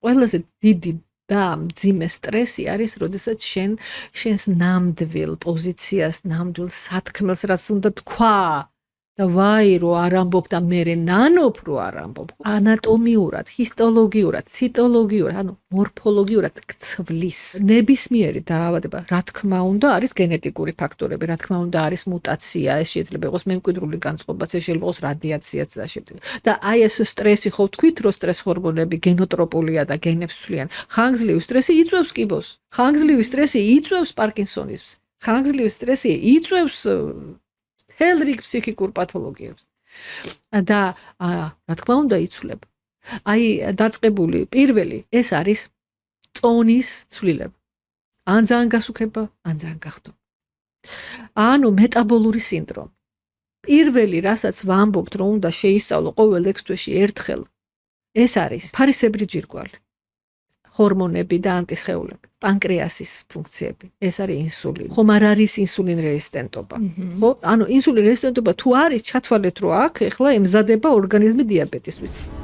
ყველაზე დიდი და მძიმე სტრესი არის, როდესაც შენს ნამდვილ პოზიციას, ნამდვილ სათქმელს, რაც უნდა თქვა და ვაი რო არ ამბობ და მერე ნანობ რო არ ამბობ. ანატომიურად, ჰისტოლოგიურად, ციტოლოგიურად, ანუ მორფოლოგიურად გცვლის. ნებისმიერი დაავადება, რა თქმა უნდა, არის გენეტიკური ფაქტორები, რა თქმა უნდა, არის მუტაცია, ეს შეიძლება იყოს მემკვიდრული განწყობაც, ეს შეიძლება იყოს რადიაციაც და შემდეგ. და აი ეს სტრესი ხო ვთქვით, რომ სტრეს ჰორმონები გენოტროპულია და გენებს ცვლიან. ხანგრძლივი სტრესი იწვევს კიბოს. ხანგრძლივი სტრესი იწვევს პარკინსონიზმს. ხანგრძლივი სტრესი იწვევს მთელ რიგ ფსიქიკურ პათოლოგიებს. და რა თქმა უნდა იცვლება. აი დაწყებული პირველი ეს არის წონის ცვლილება. ან ძალიან გასუქება, ან ძალიან გახდო. ანუ მეტაბოლური სინდრომი. პირველი, რასაც ვამბობთ, რომ უნდა შეისწავლო ყოველ 6 თვეში ერთხელ, ეს არის ფარისებრი ჯირკვალი. ჰორმონები და ანტისხეულები, პანკრეასის ფუნქციები, ეს არის ინსულინი. ხომ არ არის ინსულინ რეზისტენტობა, ხო? ანუ ინსულინ რეზისტენტობა თუ არის, ჩათვალეთ, რომ აქ ეხლა ემზადება ორგანიზმი დიაბეტისთვის.